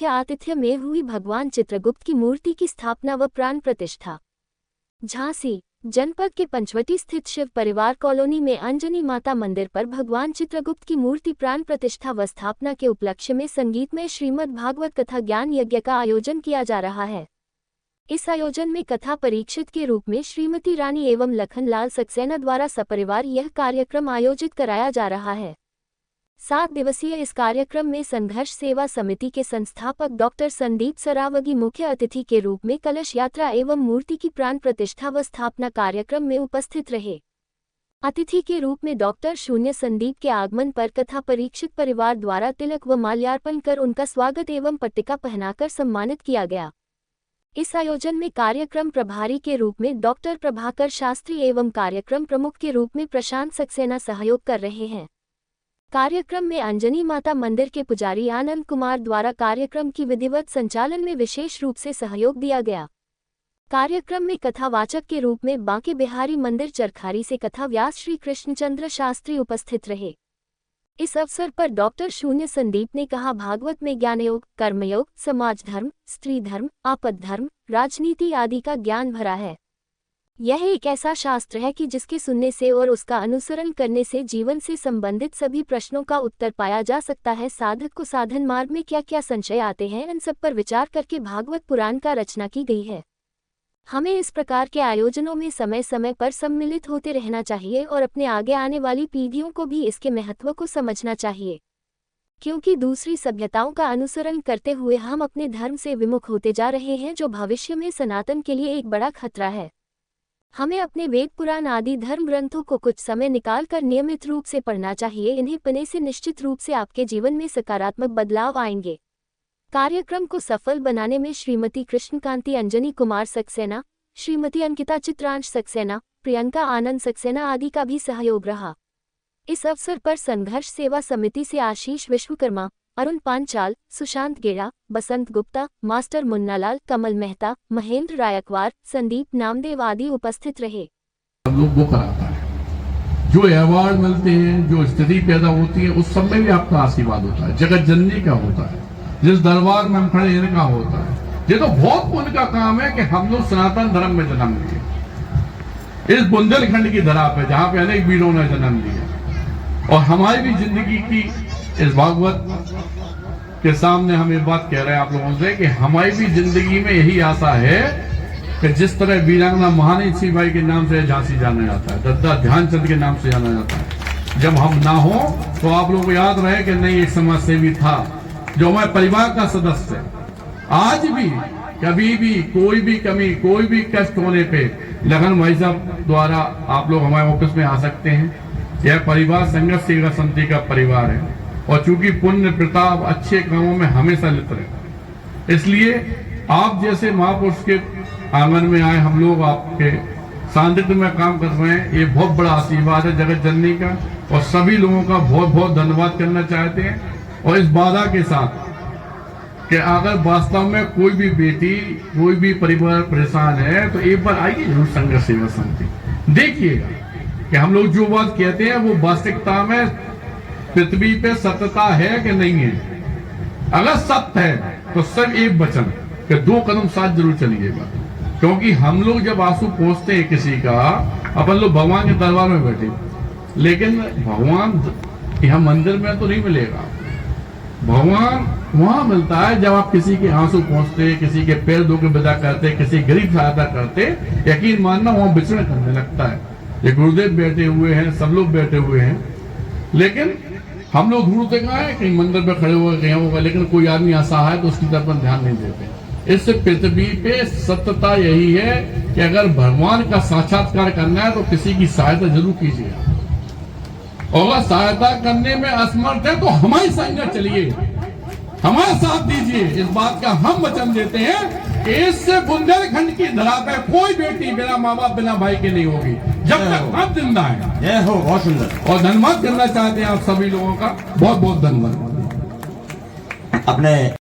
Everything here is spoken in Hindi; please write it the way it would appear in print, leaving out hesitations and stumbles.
मुख्य आतिथ्य में हुई भगवान चित्रगुप्त की मूर्ति की स्थापना व प्राण प्रतिष्ठा। झांसी जनपद के पंचवटी स्थित शिव परिवार कॉलोनी में अंजनी माता मंदिर पर भगवान चित्रगुप्त की मूर्ति प्राण प्रतिष्ठा व स्थापना के उपलक्ष्य में संगीतमय श्रीमद् भागवत कथा ज्ञान यज्ञ का आयोजन किया जा रहा है। इस आयोजन में कथा परीक्षित के रूप में श्रीमती रानी एवं लखनलाल सक्सेना द्वारा सपरिवार यह कार्यक्रम आयोजित कराया जा रहा है। 7 दिवसीय इस कार्यक्रम में संघर्ष सेवा समिति के संस्थापक डॉक्टर संदीप सरावगी मुख्य अतिथि के रूप में कलश यात्रा एवं मूर्ति की प्राण प्रतिष्ठा व स्थापना कार्यक्रम में उपस्थित रहे। अतिथि के रूप में डॉक्टर शून्य संदीप के आगमन पर कथा परीक्षित परिवार द्वारा तिलक व माल्यार्पण कर उनका स्वागत एवं पट्टिका पहनाकर सम्मानित किया गया। इस आयोजन में कार्यक्रम प्रभारी के रूप में डॉक्टर प्रभाकर शास्त्री एवं कार्यक्रम प्रमुख के रूप में प्रशांत सक्सेना सहयोग कर रहे हैं। कार्यक्रम में अंजनी माता मंदिर के पुजारी आनंद कुमार द्वारा कार्यक्रम की विधिवत संचालन में विशेष रूप से सहयोग दिया गया। कार्यक्रम में कथावाचक के रूप में बांके बिहारी मंदिर चरखारी से कथा व्यास श्री कृष्णचंद्र शास्त्री उपस्थित रहे। इस अवसर पर डॉक्टर शून्य संदीप ने कहा, भागवत में ज्ञानयोग, कर्मयोग, समाज धर्म, स्त्री धर्म, आपद धर्म, राजनीति आदि का ज्ञान भरा है। यह एक ऐसा शास्त्र है कि जिसके सुनने से और उसका अनुसरण करने से जीवन से संबंधित सभी प्रश्नों का उत्तर पाया जा सकता है। साधक को साधन मार्ग में क्या क्या संशय आते हैं, इन सब पर विचार करके भागवत पुराण का रचना की गई है। हमें इस प्रकार के आयोजनों में समय समय पर सम्मिलित होते रहना चाहिए और अपने आगे आने वाली पीढ़ियों को भी इसके महत्व को समझना चाहिए, क्योंकि दूसरी सभ्यताओं का अनुसरण करते हुए हम अपने धर्म से विमुख होते जा रहे हैं, जो भविष्य में सनातन के लिए एक बड़ा खतरा है। हमें अपने वेद पुराण आदि धर्म ग्रंथों को कुछ समय निकालकर नियमित रूप से पढ़ना चाहिए। इन्हें पढ़ने से निश्चित रूप से आपके जीवन में सकारात्मक बदलाव आएंगे। कार्यक्रम को सफल बनाने में श्रीमती कृष्णकांति अंजनी कुमार सक्सेना, श्रीमती अंकिता चित्रांश सक्सेना, प्रियंका आनंद सक्सेना आदि का भी सहयोग रहा। इस अवसर पर संघर्ष सेवा समिति से आशीष विश्वकर्मा, अरुण पांचाल, सुशांत गेड़ा, बसंत गुप्ता, मास्टर मुन्नालाल, कमल मेहता, महेंद्र रायकवार, संदीप नामदेव आदि उपस्थित रहे। हम लोग वो कराता है, जो अवार्ड मिलते हैं, जो स्थिति पैदा होती है, उस सब में भी आपका आशीर्वाद होता है। जगत जननी का होता है, जिस दरबार में हम खड़े इनका होता है। ये तो बहुत पुण्य का काम है कि हम लोग सनातन धर्म में जन्म लिए, इस बुंदेलखंड की धरा पे, जहां पे अनेक वीरों ने जन्म लिया। और हमारी भी जिंदगी की इस भागवत के सामने हम ये बात कह रहे हैं आप लोगों से कि हमारी भी जिंदगी में यही आशा है कि जिस तरह वीरांगना महारानी सीबाई के नाम से झांसी जाना जाता है, दद्दा ध्यानचंद के नाम से जाना जाता है, जब हम ना हो तो आप लोगों को याद रहे कि नहीं, एक समाज सेवी था जो हमारे परिवार का सदस्य है। आज भी कभी भी कोई भी कमी, कोई भी कष्ट होने पे लखन भाई साहब द्वारा आप लोग हमारे ऑफिस में आ सकते हैं। यह परिवार संघर्ष सेवा समिति का परिवार है और चूंकि पुण्य प्रताप अच्छे कामों में हमेशा लिप्त रहे, इसलिए आप जैसे महापुरुष के आंगन में आए हम लोग आपके सानिध्य में काम कर रहे हैं, ये बहुत बड़ा आशीर्वाद है जगत जननी का। और सभी लोगों का बहुत बहुत धन्यवाद करना चाहते हैं। और इस बाधा के साथ कि अगर वास्तव में कोई भी बेटी, कोई भी परिवार परेशान है तो एक बार आइए जरूर संघर्ष सेवा समिति, देखिएगा कि हम लोग जो बात कहते हैं वो वास्तविकता में पृथ्वी पे सत्यता है कि नहीं है। अगर सत्य है तो सब एक वचन कि 2 कदम साथ जरूर चलिएगा, क्योंकि हम लोग जब आंसू पहुंचते हैं किसी का, अपन लोग भगवान के दरबार में बैठे, लेकिन भगवान यहाँ मंदिर में तो नहीं मिलेगा। भगवान वहां मिलता है जब आप किसी के आंसू पहुंचते, किसी के पैर धो के विदा करते, किसी गरीब सहायता करते, यकीन मानना वहां विचरण करने लगता है। ये गुरुदेव बैठे हुए हैं, सब लोग बैठे हुए हैं, लेकिन हम लोग ढूंढते कहाँ है, कहीं मंदिर पे खड़े हुए कहीं होगा, लेकिन कोई आदमी ऐसा है तो उसकी तरफ ध्यान नहीं देते। इस पृथ्वी पे सत्यता यही है कि अगर भगवान का साक्षात्कार करना है तो किसी की सहायता जरूर कीजिएगा। और अगर सहायता करने में असमर्थ है तो हमारी संगत चलिए, हमारा साथ दीजिए। इस बात का हम वचन देते हैं कि इससे बुंदेलखंड की धरा पे कोई बेटी बिना माँ बाप, बिना भाई के नहीं होगी जब तक हम जिंदा है। जय हो, बहुत सुंदर। और धन्यवाद करना चाहते हैं आप सभी लोगों का, बहुत बहुत धन्यवाद। अपने